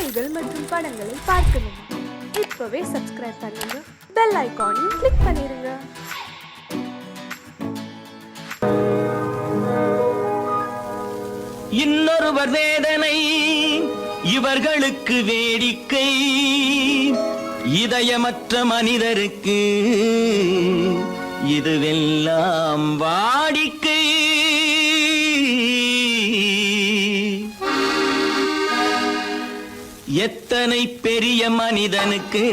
பாடல்கள் மற்றும் படங்களை பார்க்கணுமா? இப்பவே சப்ஸ்கிரைப் பண்ணுங்க, பெல் ஐகானையும் கிளிக் பண்ணிருங்க. இன்னொருவர் வேதனை இவர்களுக்கு வேடிக்கை, இதயமற்ற மனிதருக்கு இதுவெல்லாம் வாடிக்கை. எத்தனை பெரிய மனிதனுக்கு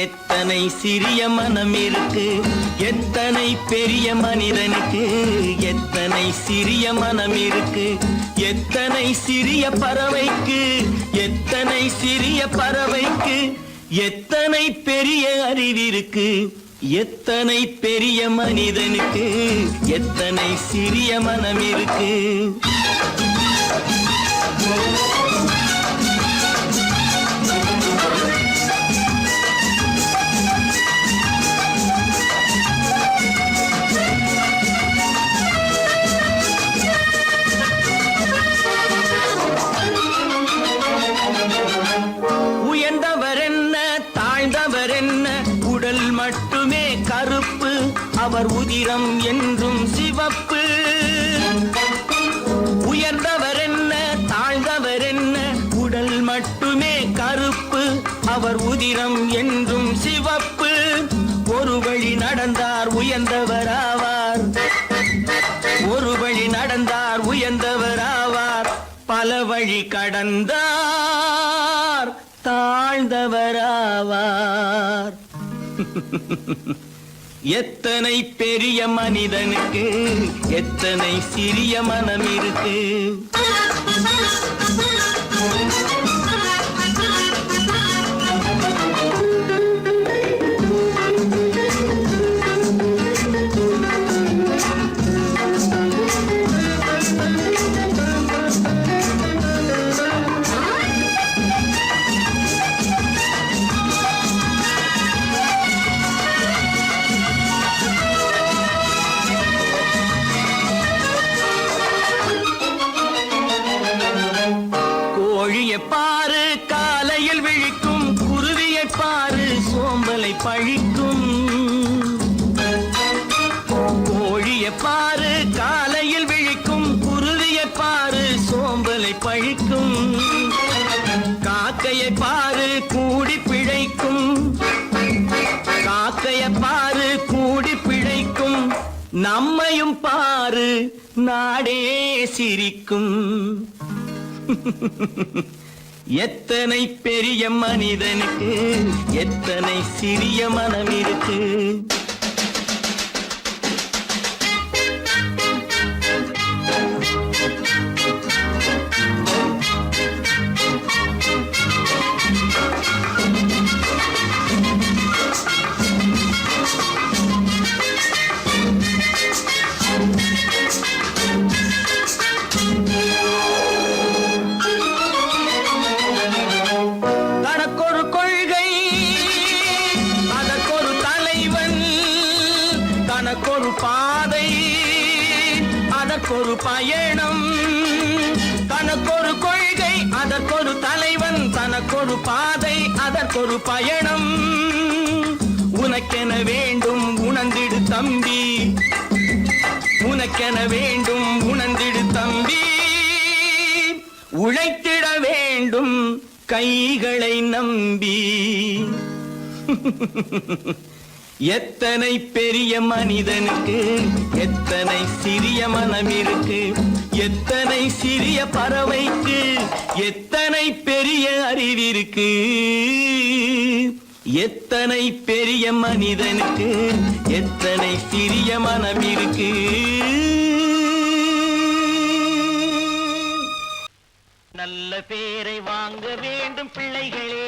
எத்தனை சிறிய மனம் இருக்கு, எத்தனை பெரிய மனிதனுக்கு எத்தனை சிறிய மனம் இருக்கு, எத்தனை சிறிய பறவைக்கு எத்தனை சிறிய பறவைக்கு எத்தனை பெரிய அறிவிருக்கு, எத்தனை பெரிய மனிதனுக்கு எத்தனை சிறிய மனம் இருக்கு. மட்டுமே கருப்பு, அவர் உதிரம் என்றும் சிவப்பு. உயர்ந்தவர் என்ன தாழ்ந்தவர் என்ன, உடல் மட்டுமே கருப்பு, அவர் உதிரம் என்றும் சிவப்பு. ஒரு வழி நடந்தார் உயர்ந்தவராவார், ஒரு வழி நடந்தார் உயர்ந்தவராவார், பல வழி கடந்தார் தாழ்ந்தவராவார். எத்தனை பெரிய மனிதனுக்கு எத்தனை சிறிய மனம் இருக்கு. பாரு காலையில் விழிக்கும், குருவியை பாரு சோம்பலை பழிக்கும். கோழியை பாரு காலையில் விழிக்கும், குருவியை பாரு சோம்பலை பழிக்கும். காக்கையை பாரு கூடி பிழைக்கும், காக்கையை பாரு கூடி பிழைக்கும். நம்மையும் பாரு நாடே சிரிக்கும். எத்தனை பெரிய மனிதனுக்கு எத்தனை சிறிய மனம் இருக்கு. தனக்கொரு பாதை அதற்கொரு பயணம், தனக்கொரு கொள்கை அதற்கொரு தலைவன், தனக்கொரு பாதை அதற்கொரு பயணம். உனக்கென வேண்டும் உணர்ந்திடு தம்பி, உனக்கென வேண்டும் உணர்ந்திடு தம்பி. உழைத்திட வேண்டும் கைகளை நம்பி. எத்தனை பெரிய மனிதனுக்கு எத்தனை சிறிய மனம் இருக்கு, எத்தனை சிறிய பறவைக்கு எத்தனை பெரிய அறிவிருக்கு, எத்தனை பெரிய மனிதனுக்கு எத்தனை சிறிய மனம் இருக்கு. நல்ல பேரை வாங்க வேண்டும் பிள்ளைகளே,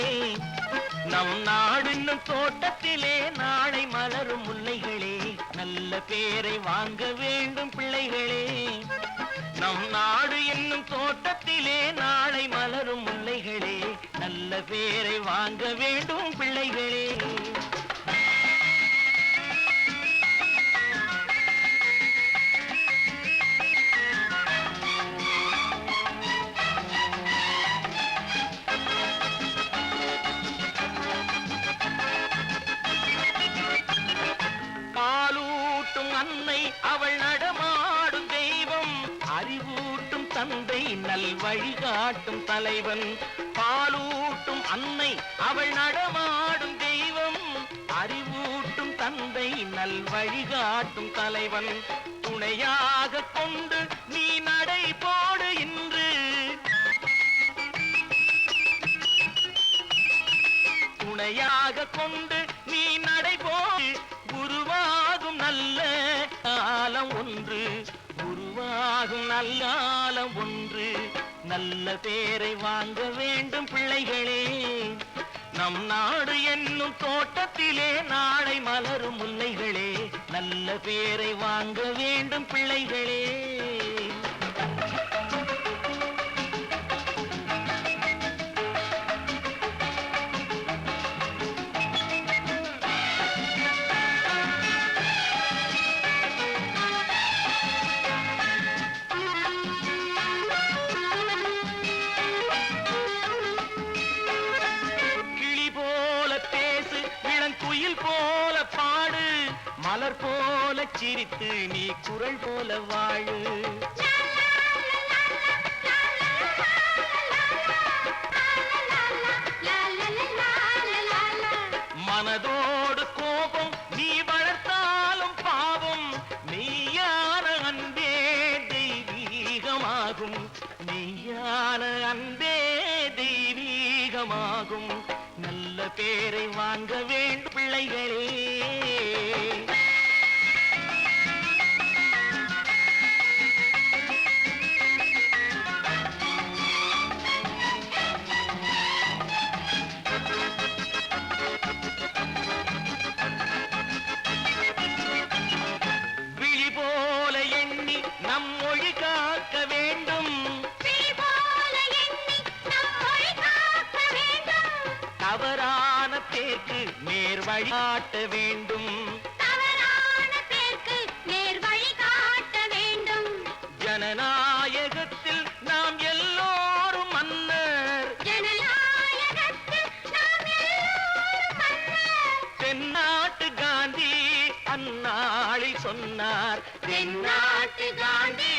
நம் நாடு என்னும் தோட்டத்திலே நாளை மலரும் முல்லைகளே. நல்ல பேரை வாங்க வேண்டும் பிள்ளைகளே, நம் நாடு என்னும் தோட்டத்திலே நாளை மலரும் முல்லைகளே. நல்ல பேரை வாங்க வேண்டும் பிள்ளைகளே. வழிகாட்டும் தலைவன். பாலூட்டும் அன்னை அவள் நடமாடும் தெய்வம். அறிவூட்டும் தந்தை நல் வழிகாட்டும் தலைவன். துணையாக கொண்டு நீ நடை போடு இன்று. துணையாக கொண்டு நீ நடை போடு. உருவாகும் நல்ல காலம் ஒன்று. உருவாகும் நல்ல காலம் ஒன்று. நல்ல பேரை வாங்க வேண்டும் பிள்ளைகளே. நம் நாடு என்னும் தோட்டத்திலே நாளை மலரும் முல்லைகளே. நல்ல பேரை வாங்க வேண்டும் பிள்ளைகளே. குயில் போல பாடு. மலர் போல சிரித்து நீ குரல் போல வாழு. மனதோடு கோபம் நீ வளர்த்தாலும் பாவம். மெய்யான அன்பே தெய்வீகமாகும். மெய்யான அன்பே தெய்வீகமாகும். நல்ல பேரை வாங்க வேண்டும் பிள்ளைகளே. விழி போல எண்ணி நம் மொழி காக்க வேண்டும். தவறான பேருக்கு நேர் வழி காட்ட வேண்டும். ஜனநாயகத்தில் நாம் எல்லோரும் மன்னர். தென்னாட்டு காந்தி அந்நாளில் சொன்னார். தென்னாட்டு காந்தி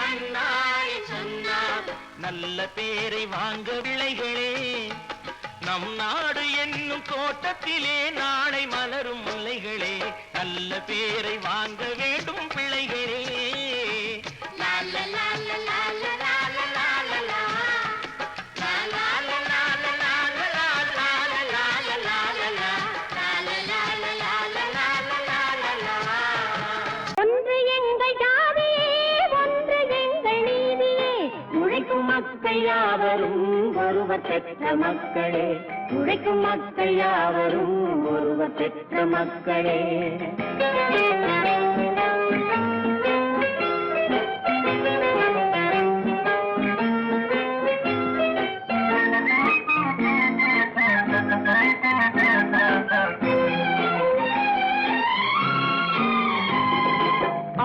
அந்நாளில் சொன்னார். நல்ல பேரை வாங்க பிள்ளைகளே. நம் நாடு என்னும் தோட்டத்திலே நாளை மலரும் முல்லைகளே. நல்ல பேரை வாங்க வேண்டும் பிள்ளைகளே. ஒன்று எங்கள் ஜாதியே, ஒன்று எங்கள் நீதியே. உழைக்கும் மக்கள் யாவரும் ஒருவர் பெற்ற மக்களே. உழைக்கும் மக்கள் யாவரும் ஒருவர் பெற்ற மக்களே.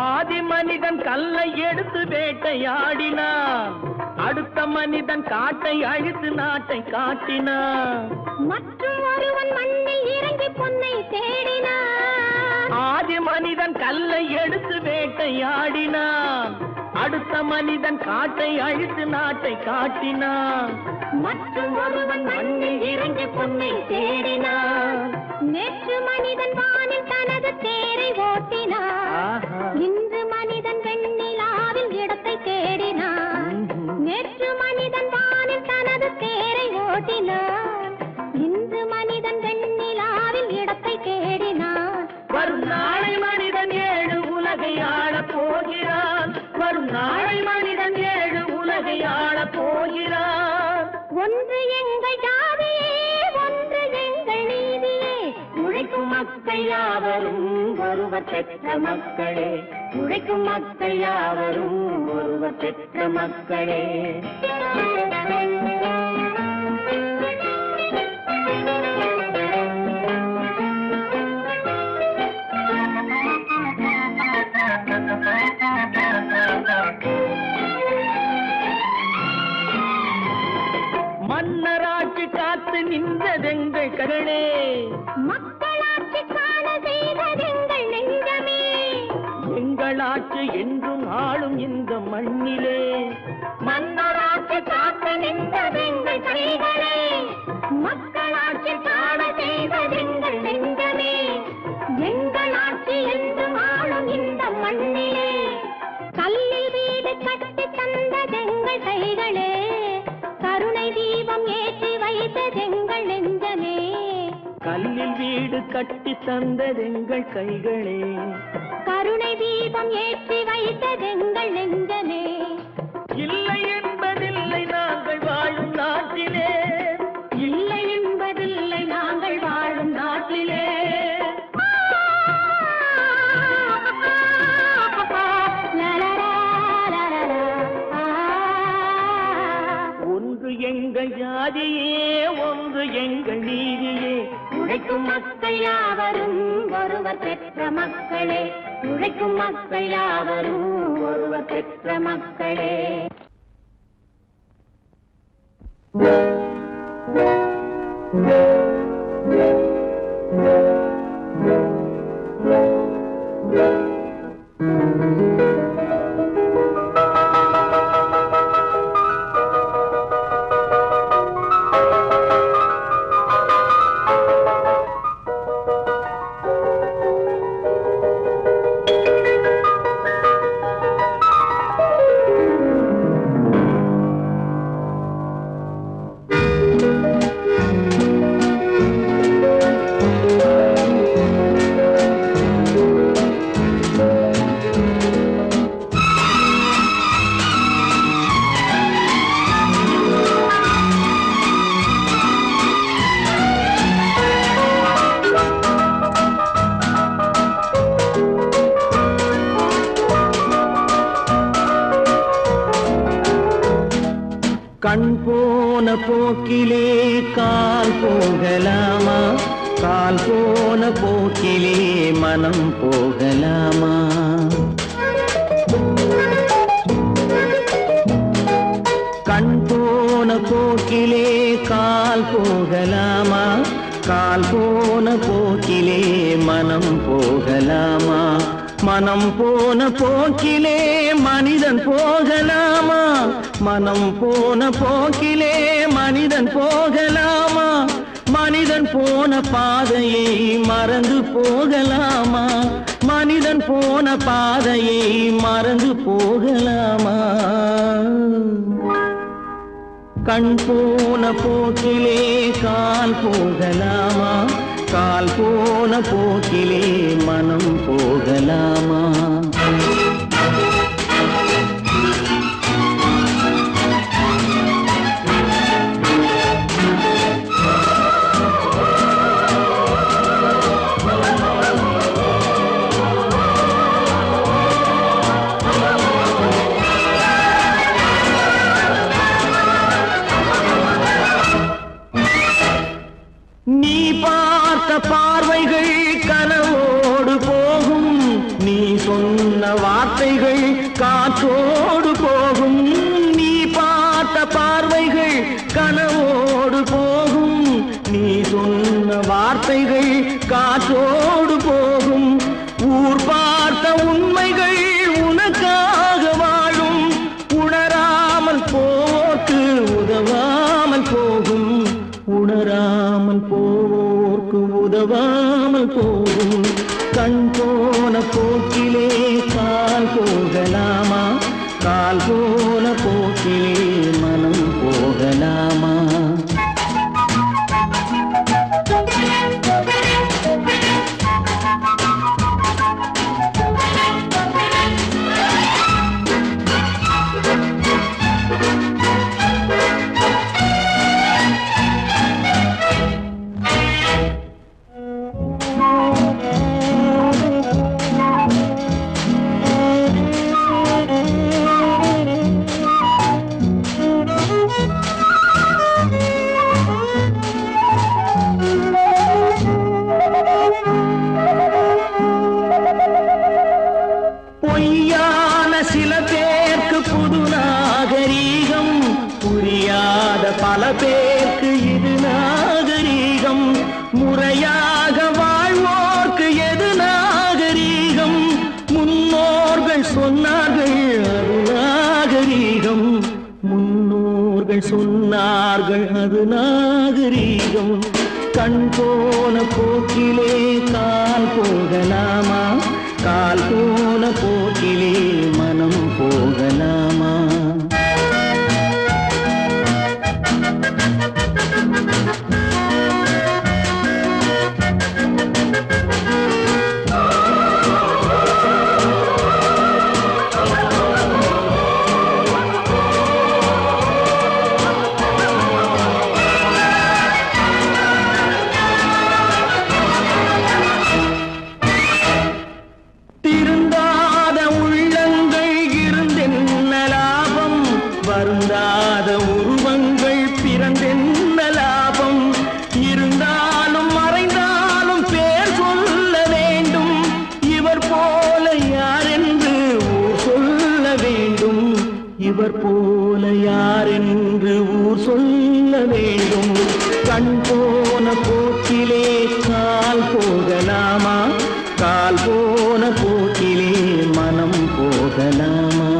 ஆதி மனிதன் கல்லை எடுத்து வேட்டையாடினான். அடுத்த மனிதன் காட்டை அழித்து நாட்டை காட்டினான். மற்றும் ஒருவன் மண்ணில் இறங்கி பொன்னை தேடினான். ஆதி மனிதன் கல்லை எடுத்து வேட்டையாடினான். அடுத்த மனிதன் காட்டை அழித்து நாட்டை காட்டினான். மற்றும் ஒருவன் மண்ணில் இறங்கி பொன்னை தேடினான். நேற்று மனிதன் வானில் தனது தேரை ஓட்டினான். இன்று மனிதன் வெண்ணிலாவில் இடத்தை தேடினான். நேற்று மனிதன் வானில் தனது தேரை ஓட்டினான். இன்று மனிதன் வெண்ணிலாவில் இடத்தை தேடினான். வரும் நாளை மனிதன் 7 உலகை ஆளப் போகிறான். வரும் நாளை மனிதன் 7 உலகை ஆளப் போகிறான். ஒன்று எங்கள் ஜாதியே, ஒன்று எங்கள் நீதியே. உழைக்கும் மக்கள் யாவரும் ஒருவர் பெற்ற மக்களே. உழைக்கும் மக்கள் யாவரும் ஒருவர் பெற்ற மக்களே. மன்னராட்சி காத்து நின்றதெங்கள் கரணே. மக்களாட்சி காண செய்ததெங்கள் நெஞ்சமே. எங்களாட்சி என்றும் ஆளும் இந்த மண்ணிலே. மன்னராட்சி காக்க நின்றதெங்கள் கைகளே, மக்களாட்சி காண செய்வதெங்கள் நெஞ்சமே, எங்கள் ஆட்சி என்று ஆளும் இந்த மண்ணிலே, கல்லில் வீடு கட்டி தந்ததெங்கள் கைகளே, கருணை தீபம் ஏற்றி வைத்ததெங்கள் நெஞ்சமே. கல்லில் வீடு கட்டி தந்ததெங்கள் கைகளே, கருணை தீபம் ஏற்றி வைத்ததெங்கள் நெஞ்சமே. இல்லை என்பதில்லை நாங்கள் வாழும் நாட்டிலே, இல்லை என்பதில்லை நாங்கள் வாழும் நாட்டிலே. ஒன்று எங்கள் ஜாதியே, ஒன்று எங்கள் நீதியே, உழைக்கும் மக்கள் யாவரும் ஒருவர் பெற்ற மக்களே, உழைக்கும் மக்கள் யாவரும் ஒருவர் பெற்ற மக்களே. கண் போன போக்கிலே கால் போகலாமா, கால் போன போக்கிலே மனம் போகலாமா. கண் போன போக்கிலே கால் போகலாமா, கால் போன போக்கிலே மனம் போகலாமா. மனம் போன போக்கிலே மனிதன் போகலாமா, மனம் போன போக்கிலே மனிதன் போகலாமா. மனிதன் போன பாதையை மறந்து போகலாமா, மனிதன் போன பாதையை மறந்து போகலாமா. கண் போன போக்கிலே கால் போகலாமா, கால் போன போக்கிலே மனம் போகலாமா. நீ பார்த்த பார்வைகள் கனவோடு போகும், நீ சொன்ன வார்த்தைகள் காற்றோடு போகும். நீ பார்த்த பார்வைகள் கனவோடு போகும், நீ சொன்ன வார்த்தைகள் காற்றோடு போகும். ஊர் பார்த்த உண்மைகள் உனக்காக வாழும், உணராமல் போக்கு உதவாமல் போகும், உணராமல் போர்க்கு உதவாமல் போகும். கண் போன போக்கிலே கால் போகலாமா, கால் போன போக்கிலே மனம் போகலாமா. மக்கள் சொன்னார்கள் அது நாகரீகம். கண் போன போக்கிலே கால் போகலாமா, கால் போன போக்கிலே மனம் போகலாமா? வருந்தாத உருவங்கள் பிறந்தென்ன லாபம்? இருந்தாலும் மறைந்தாலும் பேர் சொல்ல வேண்டும். இவர் போல யார் என்று ஊர் சொல்ல வேண்டும். இவர் போல யார் என்று ஊர் சொல்ல வேண்டும். கண் போன போக்கிலே கால் போகலாமா, கால் போன போக்கிலே மனம் போகலாமா?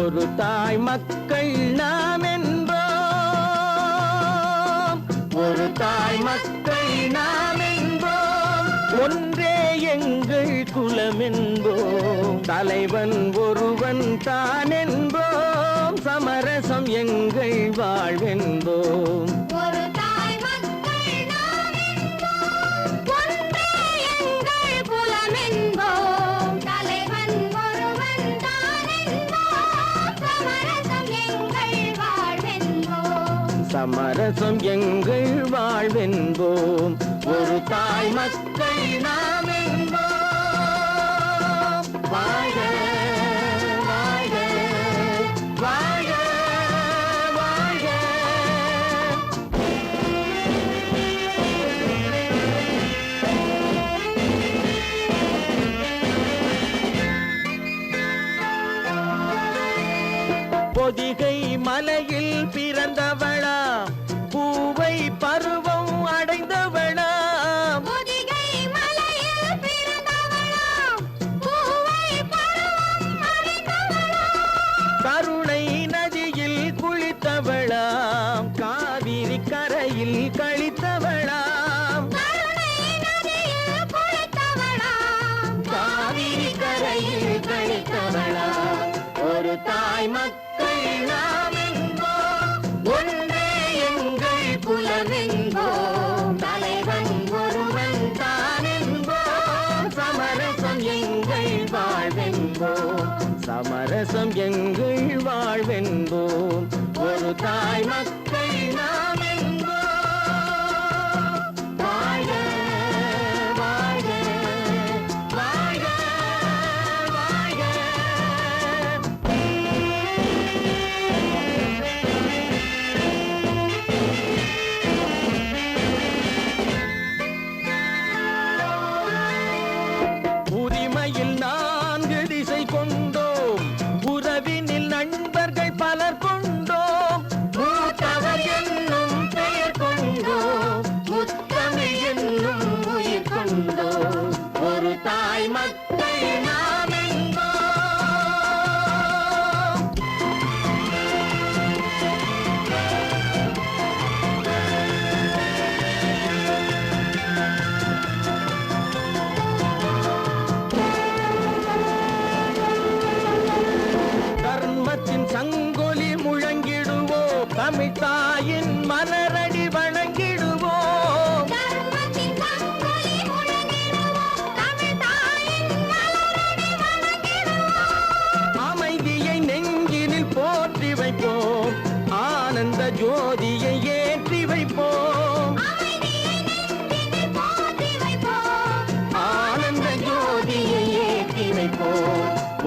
ஒரு தாய் மக்கள் நாம் என்போம், ஒரு தாய் மக்கள் நாம் என்போம். ஒன்றே எங்கள் குலம் என்போம், தலைவன் ஒருவன் தான் என்போம். சமரசம் எங்கள் வாழ்வென்போம். சமரசம் எங்கள் வாழ்வென்போம். ஒரு தாய் மக்கள் நாம் என்போம். வாழ்க வாழ்க வாழ்க வாழ்க. பொதிகை மலையில் பிறந்தவளா, பூவை பருவம் அடைந்தவளா. பொதிகை மலையில் பிறந்தவளா, பூவை பருவம் அடைந்தவளா. கருணை நதியில் குளித்தவளா, காவிரி கரையில் கழித்தவளா. கருணை நதியில் குளித்தவளா, காவிரி கரையில் கழித்தவளா. ஒரு தாய் மக்கள் நாம் என்போம், ஒன்றே எங்கள் குலம் என்போம். தலைவன் ஒருவன் தான் என்போம். சமரசம் எங்கள் வாழ்வென்போம், சமரசம் எங்கள் வாழ்வென்போம். ஒரு தாய் மக்கள் நாம் என்போம். வாழ்க வாழ்க வாழ்க வாழ்க. உரிமையில் 4 திசை கொண்டோம், உறவினில் நண்பர்கள் பலர் கொண்டோம். மூத்த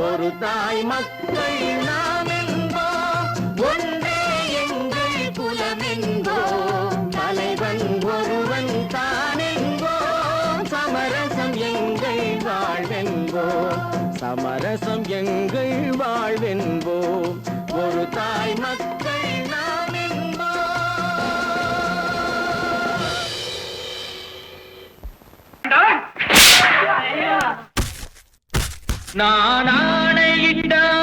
ஒரு தாய் மக்கள் நாம் என்போம், ஒன்றே எங்கள் குலம் என்போம், தலைவன் ஒருவன் தான் என்போம், சமரசம் எங்கள் வாழ்வென்போம், சமரசம் எங்கள் வாழ்வென்போம், ஒரு தாய் மக்கள் நாம் என்போம். நான் ஆணையிட்டால்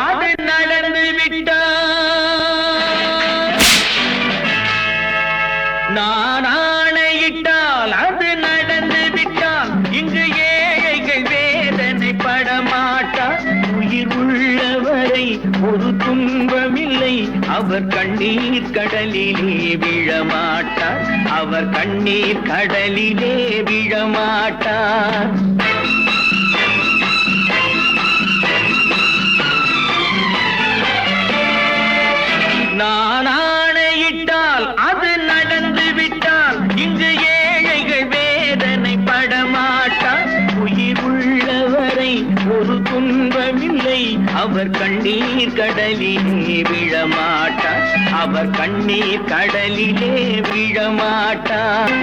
அது நடந்து விட்டால், நான் ஆணையிட்டால் அது நடந்து விட்டால், இங்கு ஏழைகள் வேதனைப்பட மாட்டார், உயிர் உள்ளவரை ஒரு துன்பமில்லை, அவர் கண்ணீர் கடலிலே விழமாட்டார், அவர் கண்ணீர் கடலிலே விழமாட்டார். நான் ஆணையிட்டால் அது நடந்து விட்டால், இங்கு ஏழைகள் வேதனைப்பட மாட்டார், உயிர் உள்ளவரை ஒரு துன்பமில்லை, அவர் கண்ணீர் கடலிலே விழமாட்டார், அவர் கண்ணீர் கடலிலே விழமாட்டார்.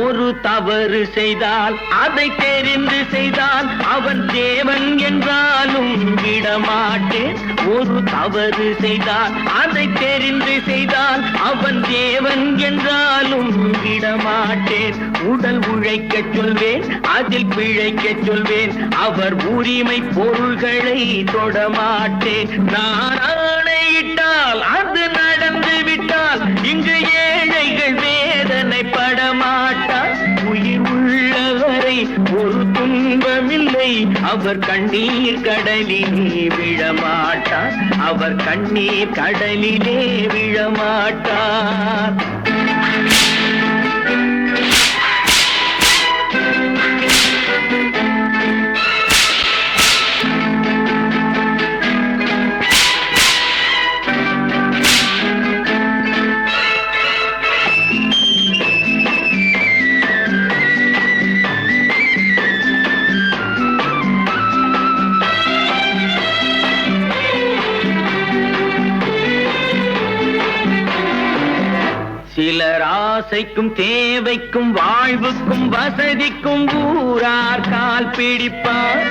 ஒரு தவறு செய்தால் அதை தெரிந்து செய்தால் அவன் தேவன் என்றாலும் விடமாட்டேன், ஒரு தவறு செய்தால் அதை தெரிந்து செய்தால் அவன் தேவன் என்றாலும் விடமாட்டேன், உடல் உழைக்கச் சொல்வேன் அதில் பிழைக்கச் சொல்வேன், அவர் உரிமை பொருள்களை தொடமாட்டேன், நான் ஆணையிட்டால் அது நடந்து விட்டால், இங்கு ஏழைகள் வேதனைப்பட மாட்டார், உயிர் உள்ளவரை ஒரு துன்பமில்லை, அவர் கண்ணீர் கடலிலே விழமாட்டார், அவர் கண்ணீர் கடலிலே விழமாட்டார். சிலர் ஆசைக்கும் தேவைக்கும் வாழ்வுக்கும் வசதிக்கும் ஊரார் கால் பிடிப்பார்,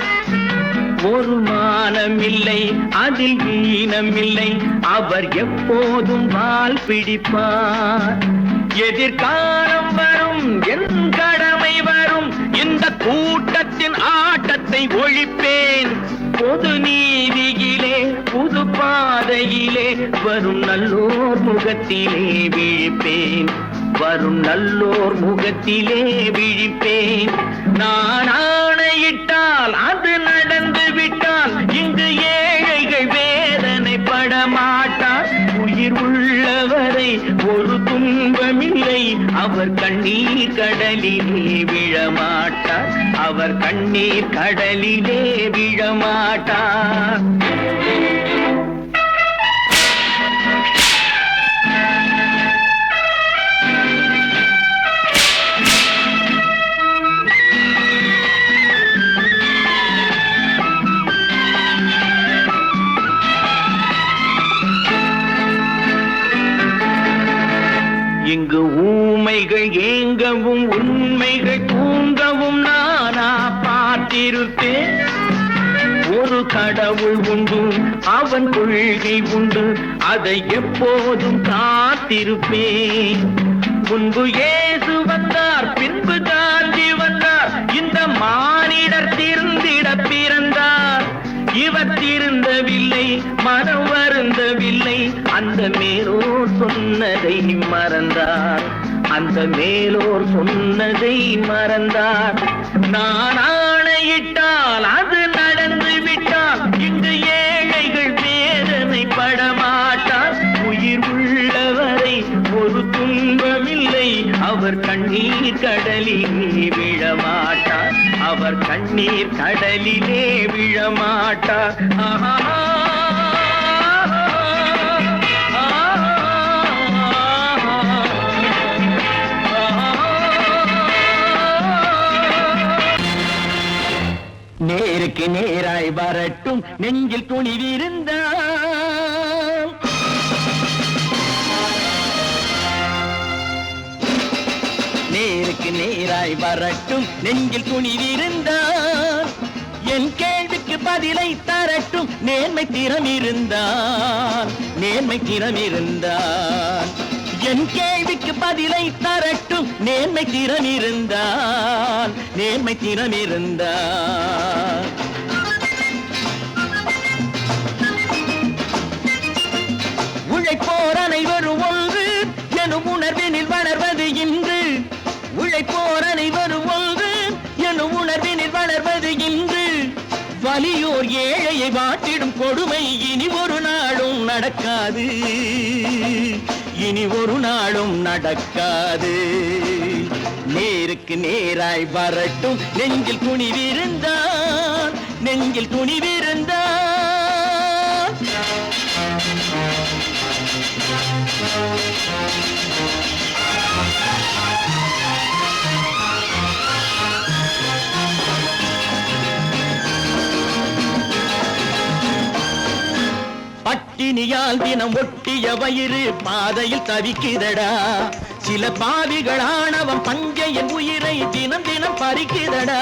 ஒரு மானம் இல்லை அதில் ஈனம் இல்லை, அவர் எப்போதும் வால் பிடிப்பார், எதிர்காலம் வரும் என் கடமை வரும், இந்த கூட்டத்தின் ஆட்டத்தை ஒழிப்பேன், பொது நீதியிலே புது பாதையிலே வரும் நல்லோர் முகத்திலே விழிப்பேன், வரும் நல்லோர் முகத்திலே விழிப்பேன், நான் ஆணையிட்டால் அது நடந்து விட்டால், இங்கு ஏழைகள் வேதனைப்பட மாட்டார், உயிர் உள்ளவரை ஒரு துன்பமில்லை, அவர் கண்ணீர் கடலிலே விழமாட்டார், அவர் கண்ணீர் கடலிலே விழமாட்டார். இங்கு ஊமைகள் ஏங்கவும் உண்மைகள் தூங்கவும் நானா பார்த்திருப்பேன், ஒரு கடவுள் உண்டு அவன் கொள்கை உண்டு அதை எப்போதும் காத்திருப்பேன், முன்பு இயேசு வந்தார் பின்பு காந்தி வந்தார், இந்த மானிடர் திருந்திட பிறந்தார், இவர் திருந்தவில்லை மனம் வருந்தவில்லை, அந்த மேலோர் சொன்னதை மறந்தார், அந்த மேலோர் சொன்னதை மறந்தார், நான் ஆணையிட்டால் அது நடந்து விட்டால், இங்கு ஏழைகள் வேதனைப்பட மாட்டார், உயிர் உள்ளவரை ஒரு துன்பமில்லை, அவர் கண்ணீர் கடலிலே விழமாட்டார், அவர் கண்ணீர் கடலிலே விழமாட்டார். ஆஹா நேருக்கு நேராய் வரட்டும் நெஞ்சில் துணிவிருந்தால். நேருக்கு நேராய் வரட்டும் நெஞ்சில் துணிவிருந்தால். என் கேள்விக்கு பதிலை தரட்டும் நேர்மை திறம் இருந்தால். நேர்மை திறம் இருந்தால். என் கேள்விக்கு பதிலை தரட்டும் நேர்மை திறம் இருந்தால். நேர்மை திறம் இருந்தால். உழைப்போர் அனைவரும் ஒன்று எனும் உணர்வினில் வளர்வது இன்று. உழைப்போர் அனைவரும் ஒன்று எனும் உணர்வினில் வளர்வது இன்று. வலியோர் ஏழையை வாட்டிடும் கொடுமை இனி ஒரு நாளும் நடக்காது. இனி ஒரு நாளும் நடக்காது. நேருக்கு நேராய் வரட்டும் நெஞ்சில் துணிவிருந்தால். நெஞ்சில் துணிவிருந்தால். பட்டினியால் தினம் ஒட்டிய வயிறு பாதையில் தவிக்குதடா. சில பாவிகளானவன் பஞ்சையின் உயிரை தினம் தினம் பறிக்குதடா.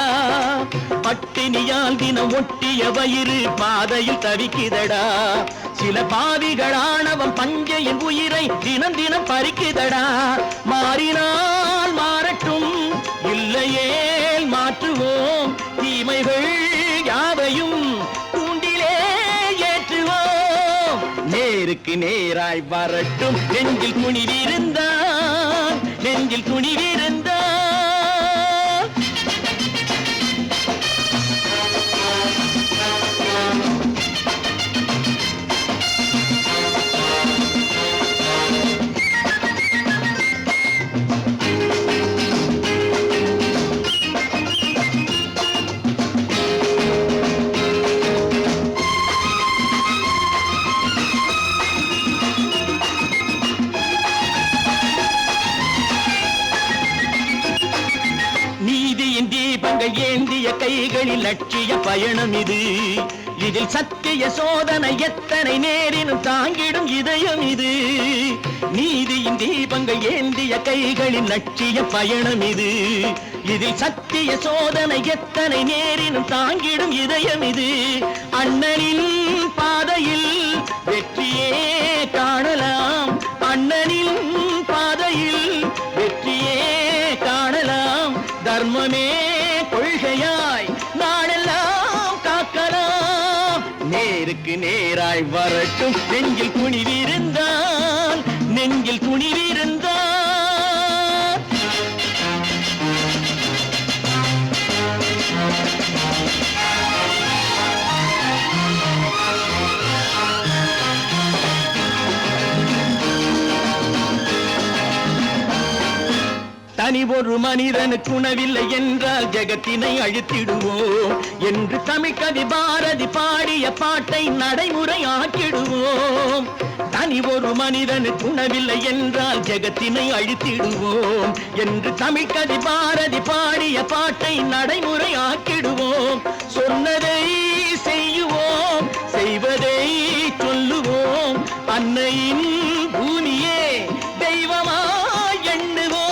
பட்டினியால் தினம் ஒட்டிய வயிறு பாதையில் தவிக்குதடா. சில பாவிகளானவன் பஞ்சையின் உயிரை தினம் தினம் பறிக்குதடா. மாறினால் மாறட்டும் இல்லையே மாற்றுவோம். தீமைகள் யாவையும் தூண்டிலே ஏற்றுவோம். நேருக்கு நேராய் வரட்டும் நெஞ்சில் துணிவிருந்தால். நெஞ்சில் துணிவிருந்தால். நீதியின் தீபங்கள் ஏந்திய கைகளில் லட்சிய பயணம் இது. இதில் சத்திய சோதனை எத்தனை நேரினும் தாங்கிடும் இதயம் இது. நீதியின் தீபங்கள் ஏந்திய கைகளில் லட்சிய பயணம் இது. இதில் சத்திய சோதனை எத்தனை நேரினும் தாங்கிடும் இதயம் இது. அண்ணனின் பாதையில் வெற்றியே காணலாம். அண்ணனின் பாதையில் வெற்றியே காணலாம். தர்மமே கொள்கையாய் நாடெல்லாம் காக்கலாம். நேருக்கு நேராய் வரட்டும் நெஞ்சில் துணிவிருந்தால். நெஞ்சில் துணிவிருந்தால். தனி ஒரு மனிதனுக்கு உணவில்லை என்றால் ஜெகத்தினை அழித்திடுவோம் என்று தமிழ்கவி பாரதி பாடிய பாட்டை நடைமுறையாக்கிடுவோம். தனி ஒரு மனிதனுக்கு உணவில்லை என்றால் ஜெகத்தினை அழித்திடுவோம் என்று தமிழ்கவி பாரதி பாடிய பாட்டை நடைமுறையாக்கிடுவோம். சொன்னதை செய்யுவோம், செய்வதை சொல்லுவோம். அன்னையின் பூமியே தெய்வமா எண்ணுவோம்.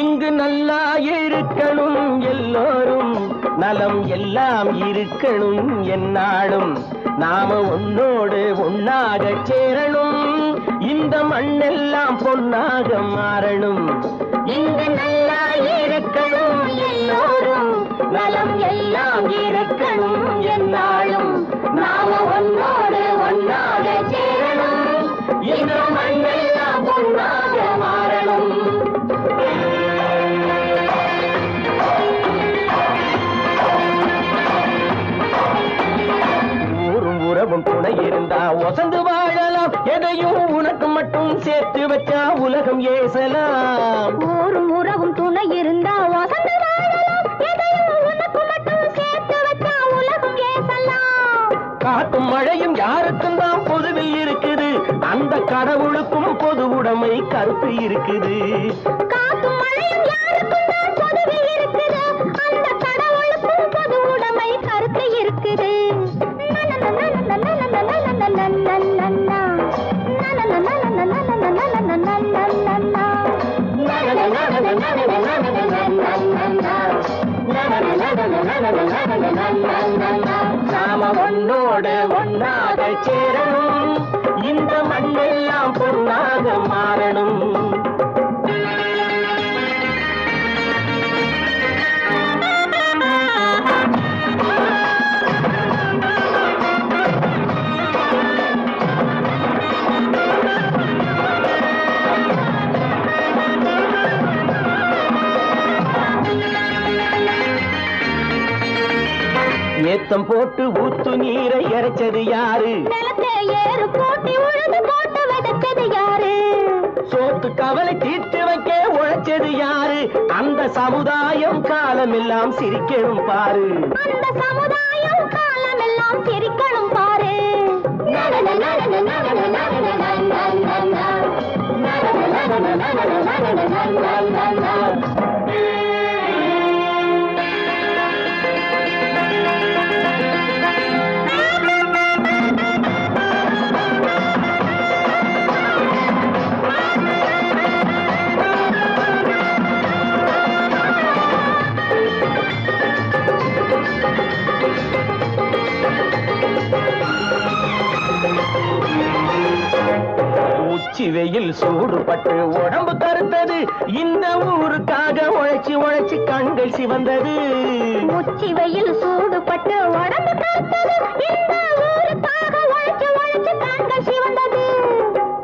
இங்கு நல்லா இருக்கணும் எல்லோரும், நலம் எல்லாம் இருக்கணும் என்னாலும். நாம ஒன்னோடு ஒன்னாக சேரணும், இந்த மண்ணெல்லாம் பொன்னாக மாறணும். இங்கு நல்லா இருக்கணும் எல்லோரும், நலம் எல்லாம் இருக்கணும் என்னாலும். நாம ஒன்னோடு ஒன்னாக சேரணும், இந்த மண்ணெல்லாம் பொன்னாக மாறணும். உறவும் துணை இருந்தா ஒசந்து வாழலாம். எதையும் உனக்கு மட்டும் சேர்த்து வச்சா உலகம் ஏசலாம். ஊரும் உறவும் துணை இருந்தா வசந்து வாழலாம். எதையும் உனக்கு மட்டும் சேர்த்து வச்சா உலகம் ஏசலாம். காத்தும் மழையும் யாருக்கும் தான் பொதுவில் இருக்குது. அந்த கடவுளுக்கும் பொது உடைமை கருத்து இருக்குது. காத்தும் மழையும் யாருக்கும் தான் பொதுவில் இருக்குது. அந்த கடவுளுக்கும் பொது உடைமை கருத்து இருக்குது. நாம ஒன்னோடு ஒன்னாக சேரணும். இந்த மண்ணெல்லாம் பொன்னாக மாறணும். ஏத்தம் போட்டு ஊத்து நீரை இறைச்சது யாரு? நிலத்தை ஏறு போட்டி உழுது போட்டு விதைச்சது யாரு? சோத்து கவலை தீர்த்து வைக்க உழைச்சது யாரு? அந்த சமுதாயம் காலமெல்லாம் சிரிக்கணும் பாரு. அந்த சமுதாயம் காலமெல்லாம் சிரிக்கணும் பாரு. உச்சி வெயில் சூடுபட்டு உடம்பு கருத்தது. இந்த ஊருக்காக உழைச்சி உழைச்சி கண்கள் சிவந்தது. உச்சி வெயில் சூடுபட்டு உடம்பு கருத்தது. இந்த ஊருக்காக உழைச்சி உழைச்சி கண்கள் சிவந்தது.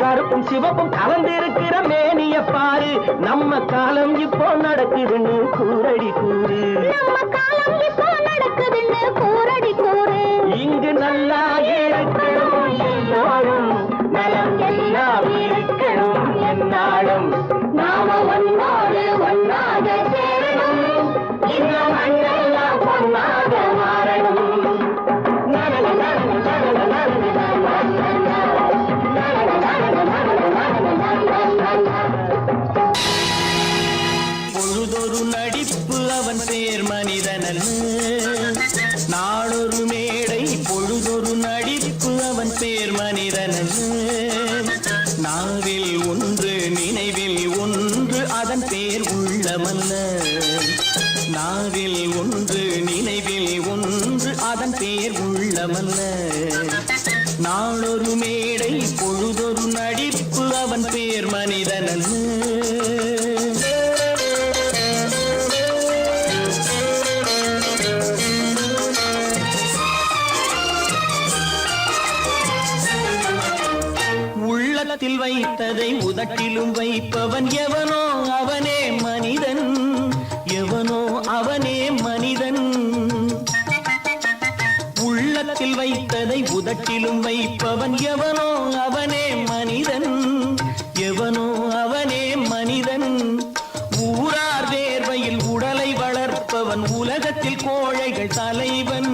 கருப்பும் சிவப்பும் கலந்திருக்கிற மேனிய பாரு. நம்ம காலம் இப்போ நடக்குதுன்னு கூரடி கூறு. நம்ம காலம் இப்போ நடக்குதுன்னு கூரடி கூறு. இங்கு நல்லா இருக்கணும் எல்லோரும். நலம் எல்லாம் இருக்கணும் என்னாலும். நாம ஒன்னோடு ஒன்னாக சேரணும். இந்த மண்ணெல்லாம் பொன்னாக மாறணும். பொழுதொரு நடிப்பு அவன் பேர் மனிதனல்ல. நாளொரு மேடை பொழுதொரு நடிப்பு அவன் பேர் மனிதனல்ல. நாவில் ஒன்று நினைவில் ஒன்று அதன் பேர் உள்ளமல்ல. நாவில் ஒன்று நினைவில் ஒன்று அதன் பேர் உள்ளமல்ல. நாளொரு மேடை பொழுதொரு நடிப்பு அவன் பேர் மனிதனல்ல. உள்ளத்தில் வைத்ததை உதட்டிலும் வைப்பவன் எவனோ அவனே மனிதன். எவனோ அவனே மனிதன். உள்ளத்தில் வைத்ததை உதட்டிலும் வைப்பவன் எவனோ அவனே மனிதன். எவனோ அவனே மனிதன். ஊரார் வேர்வையில் உடலை வளர்ப்பவன் உலகத்தில் கோழைகள் தலைவன்.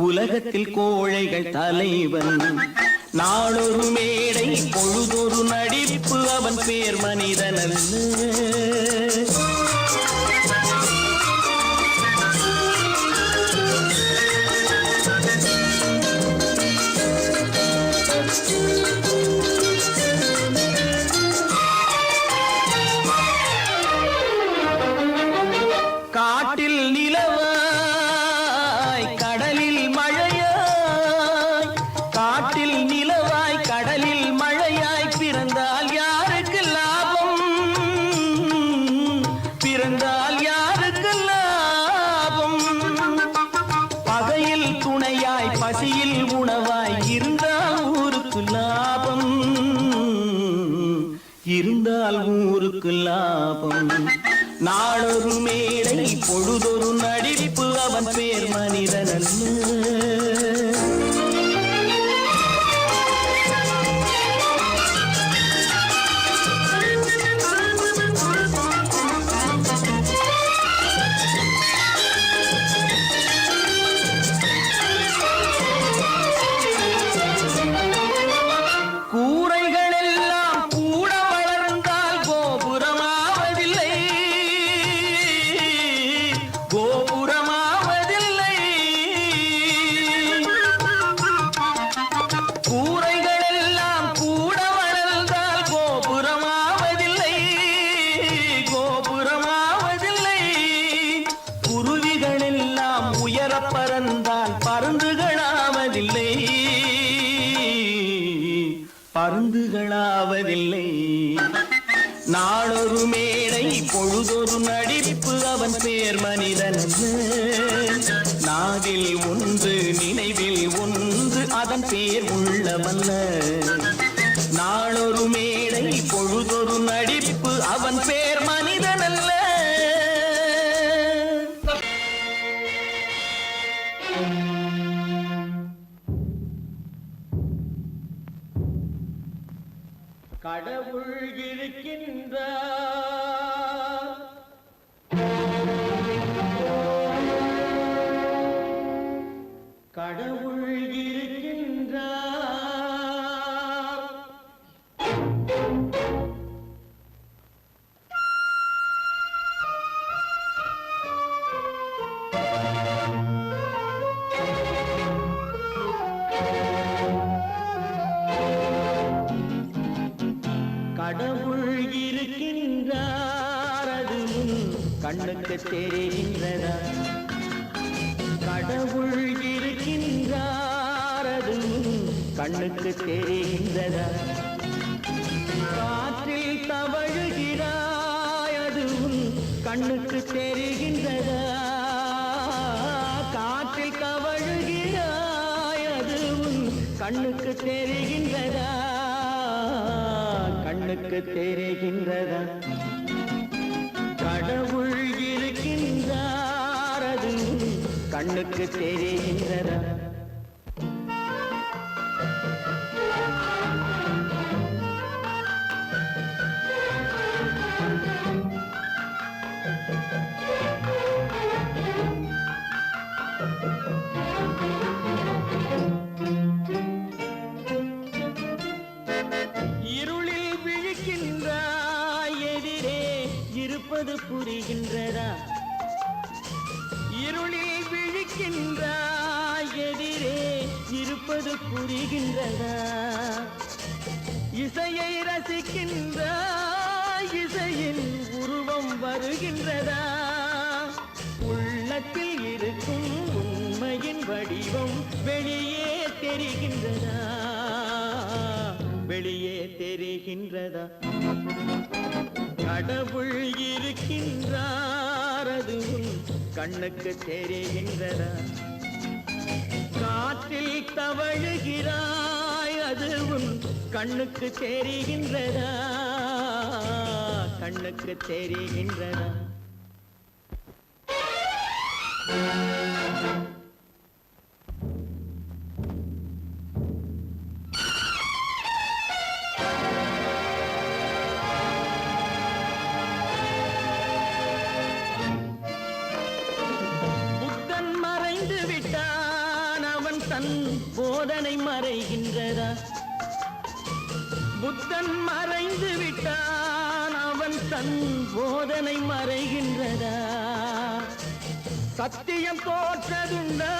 உலகத்தில் கோழைகள் தலைவன். நாளொரு மேடை பொழுதொரு நடிப்பு அவன் பேர் மனிதனல்ல. காட்டில் நிலவாய் கடலில் மழையாய். காட்டில் நிலவாய் கடலில் மழையாய் பிறந்தால் யாருக்கு லாபம்? பிறந்தால் யாருக்கு லாபம்? பகையில் துணையாய் பசியில் உணவாய் இருந்தால் ஊருக்கு லாபம். இருந்தால் ஊருக்கு லாபம். நாளொரு மேடை பொழுதொரு நடிப்பு அவன் பேர் மனிதனல்ல. பறந்தால் பருந்துகளாவதில்லை, பருந்துகளாவதில்லை. நாளொரு மேடை பொழுதொரு நடிப்பு அவன் பேர் மனிதனல்ல. நாவில் ஒன்று நினைவில் ஒன்று அதன் பேர் உள்ளவல்ல. நாளொரு மேடை பொழுதொரு நடிப்பு அவன் பேர் மனிதனல்ல. கடவுள் இருக்கின்றார், கடவுள் இருக்கின்றார். கடவுள் இருக்கின்றார், அது கண்ணுக்கு தெரிகின்றதா? கடவுள் இருக்கின்றார், அது கண்ணுக்கு தெரிகின்றதா? காற்றில் தவழுகிறாய், அது கண்ணுக்கு தெரிகின்றதா? காற்றில் தவழுகிறாய், அது கண்ணுக்கு தெரிகின்றதா? கண்ணுக்கு தெரிகின்றதா? கடவுள் இருக்கின்றார், அது கண்ணுக்கு தெரிகின்றதா? புரிகின்றதா? இருளில் விழிக்கின்றாய், எதிரே இருப்பது புரிகின்றதா? இசையை ரசிக்கின்றாய், இசையின் உருவம் வருகின்றதா? உள்ளத்தில் இருக்கும் உண்மையின் வடிவம் வெளியே தெரிகின்றதா? வெளியே தெரிகின்றதா? கடவுள் இருக்கின்றார், அது கண்ணுக்கு தெரிகின்றதா? காற்றில் தவழுகிறாய், அது கண்ணுக்கு தெரிகின்றதா? கண்ணுக்கு தெரிகின்றதா? போதனை மறைகின்றதா? புத்தன் மறைந்து விட்டான், அவன் தன் போதனை மறைகின்றதா? சத்தியம் தோற்றதுண்டா?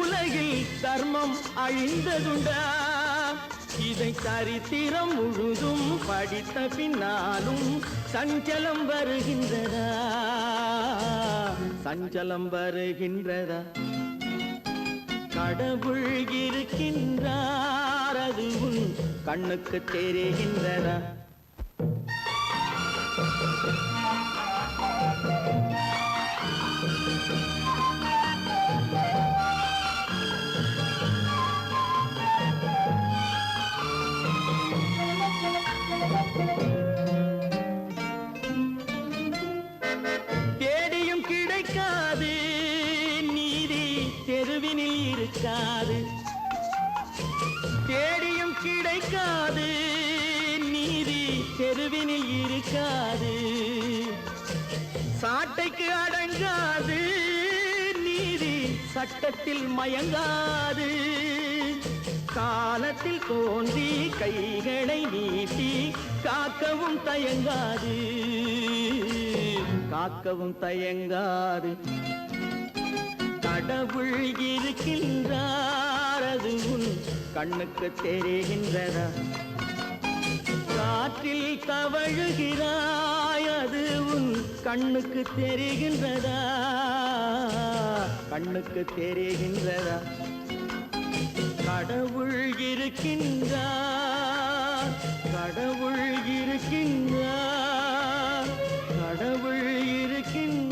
உலகில் தர்மம் அழிந்ததுண்டா? இதை சரித்திரம் முழுதும் படித்த பின்னாலும் சஞ்சலம் வருகின்றதா? சஞ்சலம் வருகின்றதா? கடவுள் இருக்கின்றார், அது கண்ணுக்கு தெரிகின்றதா? தேடியும் கிடைக்காது நீதி தெருவினில் இருக்காது. தேடியும் கிடைக்காது நீதி தெருவினில் இருக்காது. சாட்டைக்கு அடங்காது நீதி சட்டத்தில் மயங்காது. காலத்தில் தோன்றி கைகளை நீட்டி காக்கவும் தயங்காது, காக்கவும் தயங்காது. கடவுள் இருக்கின்றார், அது கண்ணுக்கு தெரிகின்றதா? காற்றில் தவழுகிறாய், அது கண்ணுக்கு தெரிகின்றதா? கண்ணுக்கு தெரிகின்றதா? கடவுள் இருக்கின்றார், கடவுள் இருக்கின்றார், கடவுள் இருக்கின்றார்.